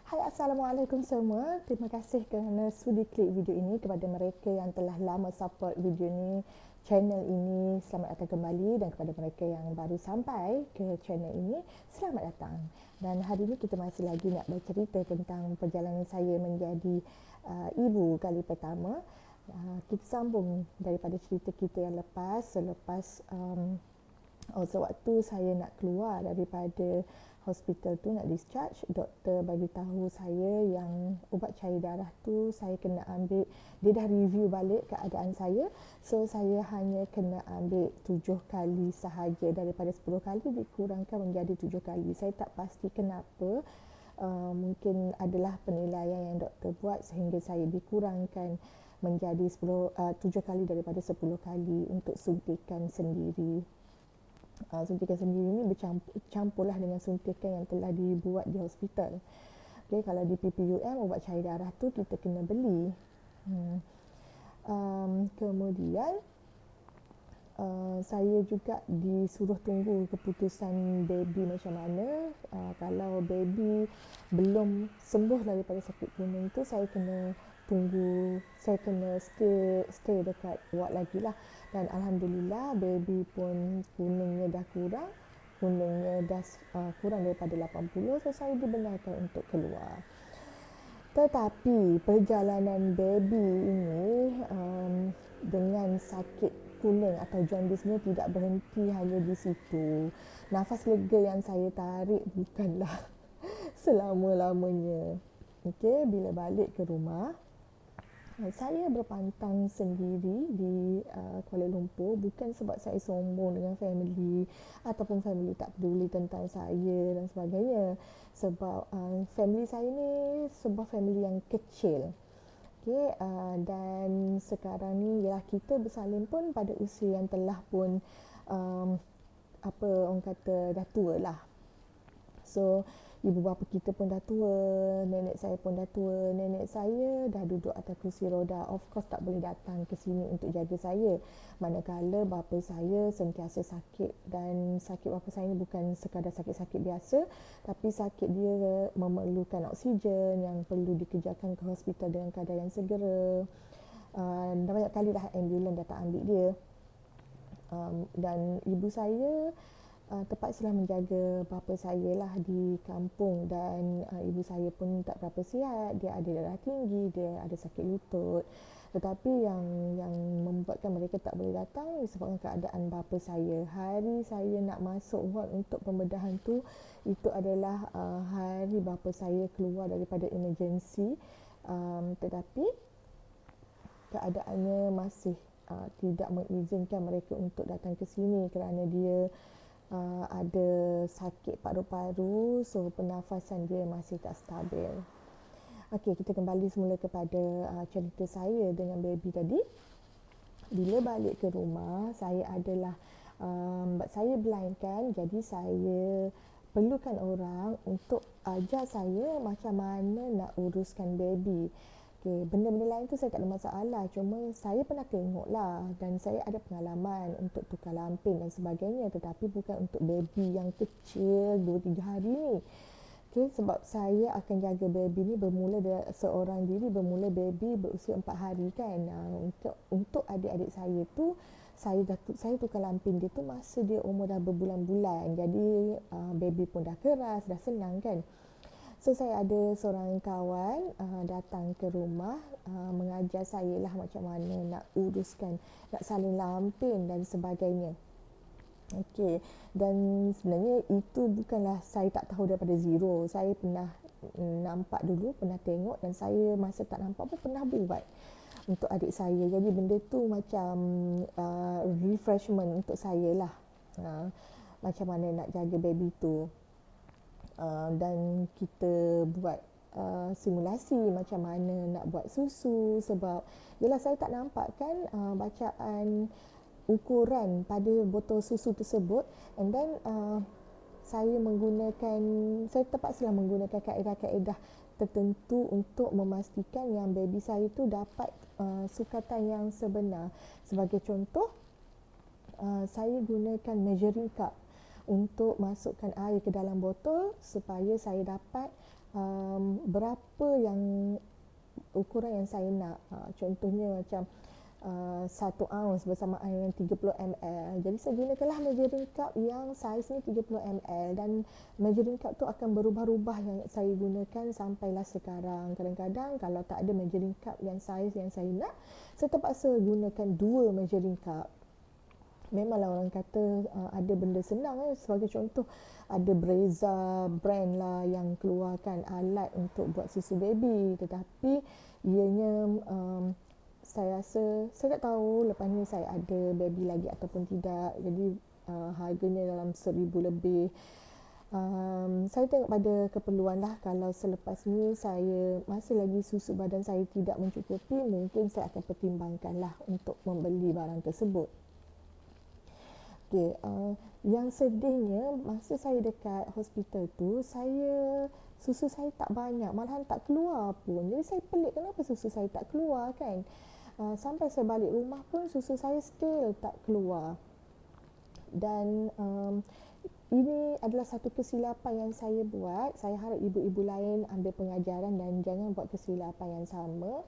Hai, Assalamualaikum semua. Terima kasih kerana sudi klik video ini. Kepada mereka yang telah lama support video ini, channel ini, selamat datang kembali. Dan kepada mereka yang baru sampai ke channel ini, selamat datang. Dan hari ini kita masih lagi nak bercerita tentang perjalanan saya menjadi ibu kali pertama. Kita sambung daripada cerita kita yang selepas sewaktu saya nak keluar daripada hospital tu, nak discharge, doktor bagi tahu saya yang ubat cair darah tu saya kena ambil. Dia dah review balik keadaan saya, so saya hanya kena ambil 7 kali sahaja. Daripada 10 kali dikurangkan menjadi 7 kali. Saya tak pasti kenapa. Mungkin adalah penilaian yang doktor buat sehingga saya dikurangkan menjadi 7 kali daripada 10 kali untuk suntikan sendiri. Suntikan sendiri ini bercampurlah dengan suntikan yang telah dibuat di hospital. Okay, kalau di PPUM, ubat cair darah tu kita kena beli. Kemudian saya juga disuruh tunggu keputusan baby macam mana. Kalau baby belum sembuh daripada sakit kuning tu, saya kena tunggu, saya kena stay dekat ward lagi lah. Dan Alhamdulillah baby pun kuningnya dah kurang daripada 80, so saya dibenarkan untuk keluar. Tetapi perjalanan baby ini dengan sakit kuning atau jaundice-nya tidak berhenti hanya di situ. Nafas lega yang saya tarik bukanlah selama-lamanya. Okey, bila balik ke rumah, saya berpantang sendiri di Kuala Lumpur, bukan sebab saya sombong dengan family ataupun family tak peduli tentang saya dan sebagainya. Sebab family saya ni sebuah family yang kecil. Okay, dan sekarang ni ialah kita bersalin pun pada usia yang telah pun orang kata dah tua lah. So ibu bapa kita pun dah tua, nenek saya pun dah tua. Nenek saya dah duduk atas kursi roda. Of course tak boleh datang ke sini untuk jaga saya. Manakala bapa saya sentiasa sakit, dan sakit bapa saya ni bukan sekadar sakit-sakit biasa, tapi sakit dia memerlukan oksigen yang perlu dikejarkan ke hospital dengan keadaan yang segera. Dah banyak kali dah ambulans datang ambil dia. Dan ibu saya terpaksalah menjaga bapa saya lah di kampung. Dan ibu saya pun tak berapa sihat, dia ada darah tinggi, dia ada sakit lutut. Tetapi yang membuatkan mereka tak boleh datang disebabkan keadaan bapa saya. Hari saya nak masuk ward untuk pembedahan tu, itu adalah hari bapa saya keluar daripada emergency. Tetapi keadaannya masih tidak mengizinkan mereka untuk datang ke sini kerana dia ada sakit paru-paru, so pernafasan dia masih tak stabil. Okey, kita kembali semula kepada cerita saya dengan baby tadi. Bila balik ke rumah, saya adalah saya blind kan, jadi saya perlukan orang untuk ajar saya macam mana nak uruskan baby. Okay, benda-benda lain tu saya tak ada masalah, cuma saya pernah tengok lah dan saya ada pengalaman untuk tukar lampin dan sebagainya, tetapi bukan untuk baby yang kecil 2-3 hari ni. Okay, sebab saya akan jaga baby ni bermula dari seorang diri, bermula baby berusia 4 hari kan. Untuk adik-adik saya tu, saya tukar lampin dia tu masa dia umur dah berbulan-bulan. Jadi baby pun dah keras, dah senang kan. So saya ada seorang kawan datang ke rumah mengajar saya lah macam mana nak uruskan, nak salin lampin dan sebagainya. Okey, dan sebenarnya itu bukanlah saya tak tahu daripada zero. Saya pernah nampak dulu, pernah tengok, dan saya masa tak nampak pun pernah buat untuk adik saya. Jadi benda tu macam refreshment untuk saya lah, macam mana nak jaga baby tu. Dan kita buat simulasi macam mana nak buat susu, sebab yelah saya tak nampak kan bacaan ukuran pada botol susu tersebut. And then saya terpaksalah menggunakan kaedah-kaedah tertentu untuk memastikan yang baby saya tu dapat sukatan yang sebenar. Sebagai contoh, saya gunakan measuring cup untuk masukkan air ke dalam botol supaya saya dapat berapa yang ukuran yang saya nak. Contohnya macam 1 ounce bersamaan dengan 30 ml. Jadi saya gunakanlah measuring cup yang saiz ni 30 ml, dan measuring cup tu akan berubah-ubah yang saya gunakan sampailah sekarang. Kadang-kadang kalau tak ada measuring cup yang saiz yang saya nak, saya terpaksa gunakan 2 measuring cup. Memanglah orang kata ada benda senang sebagai contoh, ada Breza brand lah yang keluarkan alat untuk buat susu baby, tetapi ianya saya rasa, saya tak tahu lepas ni saya ada baby lagi ataupun tidak, jadi harganya dalam 1,000 lebih. Saya tengok pada keperluan lah. Kalau selepas ni saya masih lagi susu badan saya tidak mencukupi, mungkin saya akan pertimbangkan lah untuk membeli barang tersebut. Okay, yang sedihnya masa saya dekat hospital tu, susu saya tak banyak, malahan tak keluar pun. Jadi saya pelik kenapa susu saya tak keluar kan. Sampai saya balik rumah pun susu saya still tak keluar. Dan ini adalah satu kesilapan yang saya buat. Saya harap ibu-ibu lain ambil pengajaran dan jangan buat kesilapan yang sama.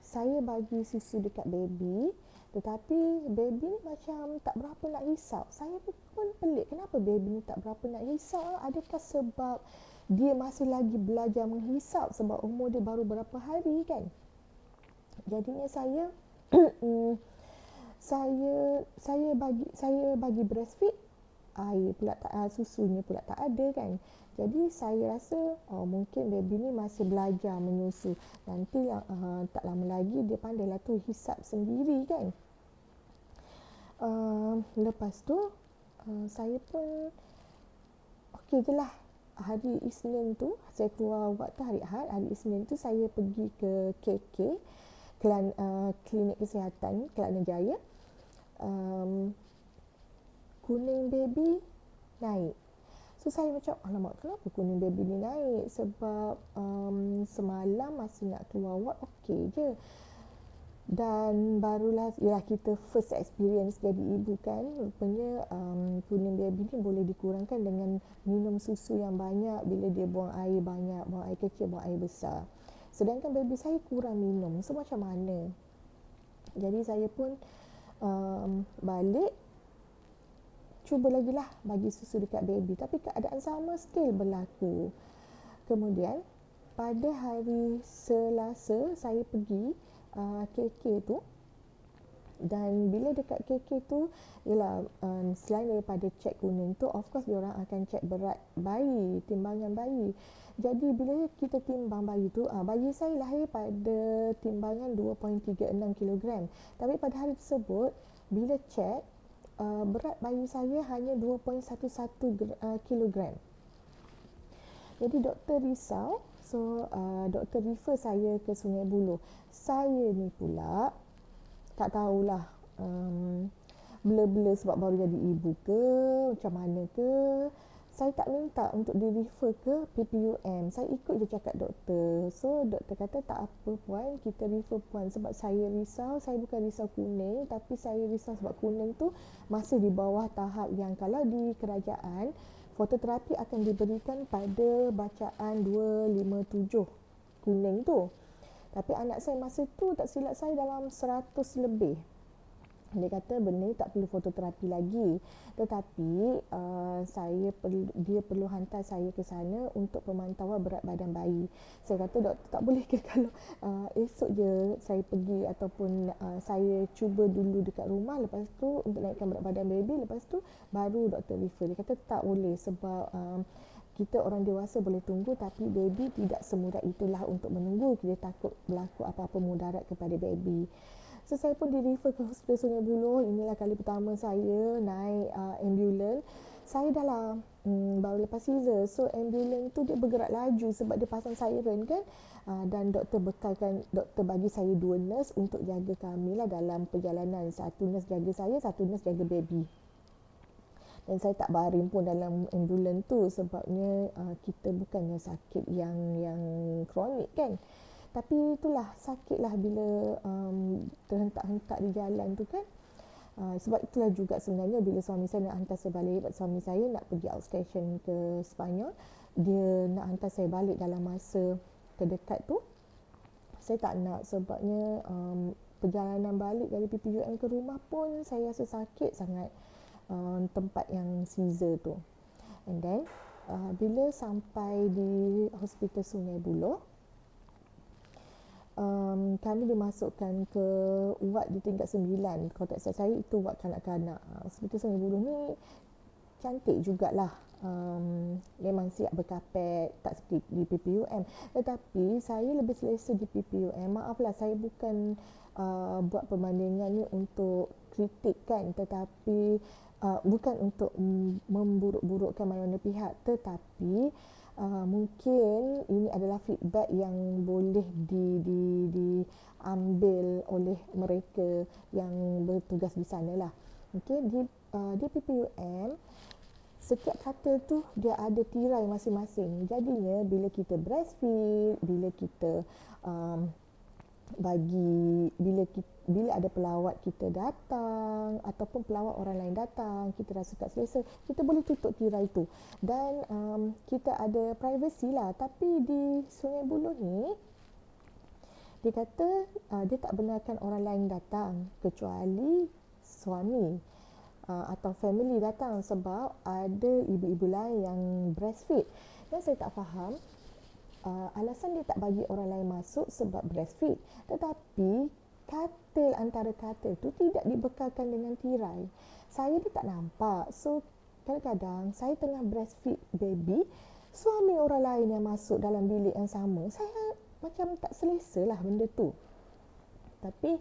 Saya bagi susu dekat baby, tetapi baby ni macam tak berapa nak hisap. Saya pun pelik kenapa baby ni tak berapa nak hisap. Adakah sebab dia masih lagi belajar menghisap sebab umur dia baru berapa hari kan. Jadinya saya saya bagi breastfeed, air pula tak, susunya pula tak ada kan. Jadi saya rasa mungkin baby ni masih belajar menyusu. Nanti tak lama lagi dia pandailah tu hisap sendiri kan. Lepas tu saya pun okey je lah. Hari Isnin tu saya keluar waktu hari Ahad. Hari Isnin tu saya pergi ke KK, Klinik Kesihatan Kelana Jaya. Kuning baby naik. So saya macam, alamak kenapa kuning baby ni naik? Sebab semalam masih nak keluar ward okey je. Dan barulah, ya kita first experience jadi ibu kan, rupanya kuning baby ni boleh dikurangkan dengan minum susu yang banyak. Bila dia buang air banyak, buang air kecil, buang air besar. Sedangkan baby saya kurang minum, so macam mana? Jadi saya pun balik, cuba lagi lah bagi susu dekat baby, tapi keadaan sama still berlaku. Kemudian pada hari Selasa saya pergi KK tu, dan bila dekat KK tu ialah selain daripada cek kuning tu, of course diorang akan cek berat bayi, timbangan bayi. Jadi bila kita timbang bayi tu, bayi saya lahir pada timbangan 2.36 kg, tapi pada hari tersebut bila cek berat bayi saya hanya 2.11 kg. Jadi doktor risau. So doktor refer saya ke Sungai Buloh. Saya ni pula tak tahulah blur-blur sebab baru jadi ibu ke macam mana ke, saya tak minta untuk di refer ke PPUM. Saya ikut je cakap doktor. So doktor kata tak apa puan, kita refer puan. Sebab saya risau, saya bukan risau kuning, tapi saya risau sebab kuning tu masih di bawah tahap yang kalau di kerajaan fototerapi akan diberikan pada bacaan 257 kuning tu. Tapi anak saya masa tu tak silap saya dalam 100 lebih. Dia kata benda ni tak perlu fototerapi lagi, tetapi dia perlu hantar saya ke sana untuk pemantauan berat badan bayi. Saya kata doktor tak boleh ke kalau esok je saya pergi, ataupun saya cuba dulu dekat rumah, lepas tu untuk naikkan berat badan baby, lepas tu baru doktor refer. Dia kata tak boleh sebab kita orang dewasa boleh tunggu, tapi baby tidak semudah itulah untuk menunggu. Kita takut berlaku apa-apa mudarat kepada baby. So saya pun di-refer ke Hospital Sungai Buloh. Inilah kali pertama saya naik ambulans. Saya dah baru lepas Caesar. So ambulans tu dia bergerak laju sebab dia pasang siren kan. Dan doktor bagi saya 2 nurse untuk jaga kami lah dalam perjalanan. 1 nurse jaga saya, 1 nurse jaga baby. Dan saya tak baring pun dalam ambulans tu sebabnya kita bukannya sakit yang kronik kan. Tapi itulah sakitlah bila terhentak-hentak di jalan tu kan. Sebab itulah juga sebenarnya bila suami saya nak hantar saya balik, suami saya nak pergi outstation ke Sepanyol. dia nak hantar saya balik dalam masa terdekat tu, saya tak nak, sebabnya perjalanan balik dari PPUM ke rumah pun saya rasa sakit sangat, tempat yang Caesar tu. And then bila sampai di Hospital Sungai Buloh, kami dimasukkan ke ward di tingkat 9. Kalau tak salah saya itu ward kanak-kanak. Hospital Sungai Buloh ni cantik jugalah. Memang siap berkapet, tak seperti di PPUM. Tetapi saya lebih selesa di PPUM. Maaflah, saya bukan buat perbandingan ni untuk kritik kan, tetapi bukan untuk memburuk-burukkan mana-mana pihak, tetapi mungkin ini adalah feedback yang boleh diambil oleh mereka yang bertugas di sana lah. Okay, di PPUM setiap katil tu dia ada tirai masing-masing. Jadinya bila kita breastfeed, bila kita bila ada pelawat kita datang ataupun pelawat orang lain datang, kita rasa tak selesa, kita boleh tutup tirai tu dan kita ada privacy lah. Tapi di Sungai Buloh ni dia kata dia tak benarkan orang lain datang kecuali suami atau family datang, sebab ada ibu-ibu lain yang breastfeed. Dan saya tak faham alasan dia tak bagi orang lain masuk sebab breastfeed, tetapi katil antara katil tu tidak dibekalkan dengan tirai. Saya dia tak nampak. So kadang-kadang saya tengah breastfeed baby, suami orang lain yang masuk dalam bilik yang sama, saya macam tak selesa lah benda tu. Tapi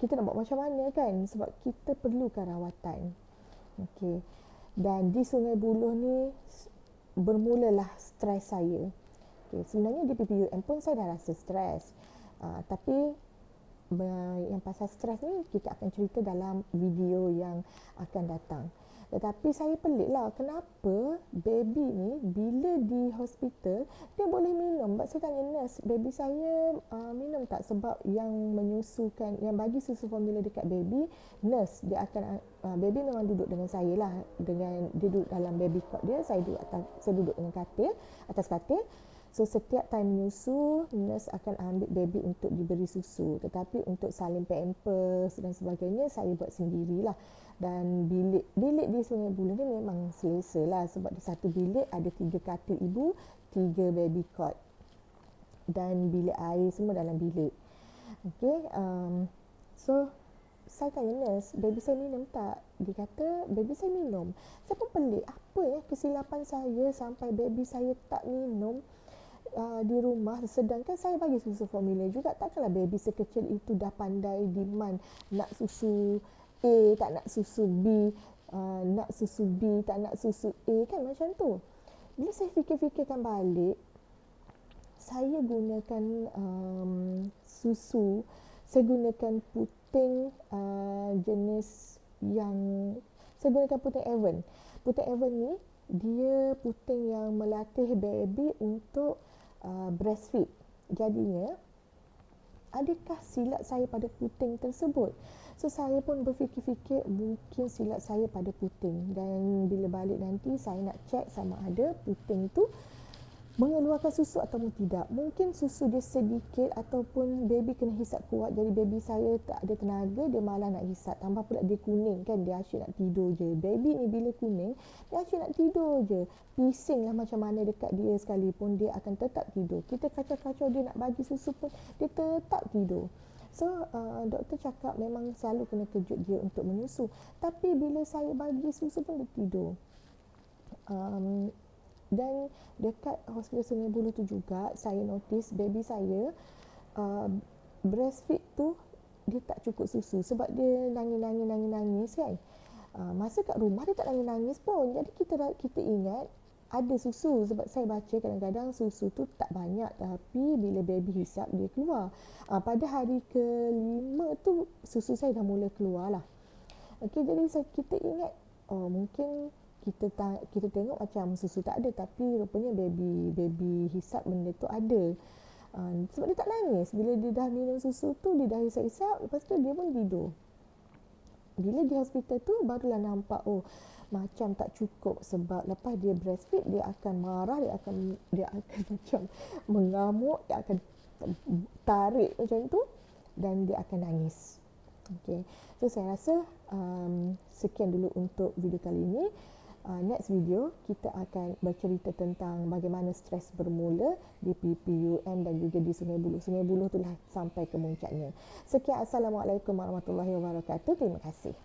kita nak buat macam mana kan, sebab kita perlukan rawatan. Okey. Dan di Sungai Buloh ni bermulalah stres saya. Okay, sebenarnya di PPUM pun saya dah rasa stres. Tapi yang pasal stres ni kita akan cerita dalam video yang akan datang. Tetapi saya pelik lah, kenapa baby ni bila di hospital dia boleh minum. Sebab saya tanya nurse, baby saya minum tak? Sebab yang menyusukan, yang bagi susu formula dekat baby, nurse dia akan baby memang duduk dengan saya lah, dengan dia duduk dalam baby cot dia, saya duduk dengan katil, atas katil. So setiap time menyusu, nurse akan ambil baby untuk diberi susu. Tetapi untuk salin pampers dan sebagainya saya buat sendirilah. Dan bilik di Sungai Buloh ni memang selesa lah, sebab di satu bilik ada 3 katil ibu, 3 baby cot dan bilik air semua dalam bilik. Okay, so saya tanya nurse, baby saya minum tak? Dia kata baby saya minum. Saya pun pelik, apa ya kesilapan saya sampai baby saya tak minum di rumah, sedangkan saya bagi susu formula juga. Takkanlah baby sekecil itu dah pandai demand nak susu A, tak nak susu B, nak susu B, tak nak susu A, kan macam tu. Bila saya fikir-fikirkan balik, saya gunakan susu, saya gunakan puting jenis yang, saya gunakan puting Avon. Puting Avon ni dia puting yang melatih baby untuk breastfeed. Jadinya adakah silap saya pada puting tersebut? So saya pun berfikir-fikir mungkin silap saya pada puting, dan bila balik nanti saya nak check sama ada puting tu mengeluarkan susu ataupun tidak. Mungkin susu dia sedikit ataupun baby kena hisap kuat, jadi baby saya tak ada tenaga, dia malah nak hisap. Tambah pula dia kuning kan, dia asyik nak tidur je. Baby ni bila kuning, dia asyik nak tidur je. Pising lah macam mana dekat dia sekalipun, dia akan tetap tidur. Kita kacau-kacau dia nak bagi susu pun, dia tetap tidur. So doktor cakap memang selalu kena kejut dia untuk menyusu. Tapi bila saya bagi susu pun dia tidur. Dan dekat Hospital Sungai Buloh tu juga saya notice baby saya breastfeed tu dia tak cukup susu, sebab dia nangis kan. Masa kat rumah dia tak nangis pun. Jadi kita ingat ada susu, sebab saya baca kadang-kadang susu tu tak banyak, tapi bila baby hisap dia keluar. Pada hari ke-5 tu susu saya dah mula keluar lah. Okay, jadi kita ingat mungkin kita tengok macam susu tak ada, tapi rupanya baby hisap benda tu ada. Sebab dia tak nangis. Bila dia dah minum susu tu, dia dah hisap-hisap, lepas tu dia pun tidur. Bila di hospital tu barulah nampak, macam tak cukup, sebab lepas dia breastfeed dia akan marah, dia akan macam mengamuk, dia akan tarik macam tu dan dia akan nangis. Okey. So saya rasa sekian dulu untuk video kali ini. Next video kita akan bercerita tentang bagaimana stres bermula di PPUM dan juga di Sungai Buloh. Sungai Buloh itulah sampai ke muncaknya. Sekian, Assalamualaikum warahmatullahi wabarakatuh. Terima kasih.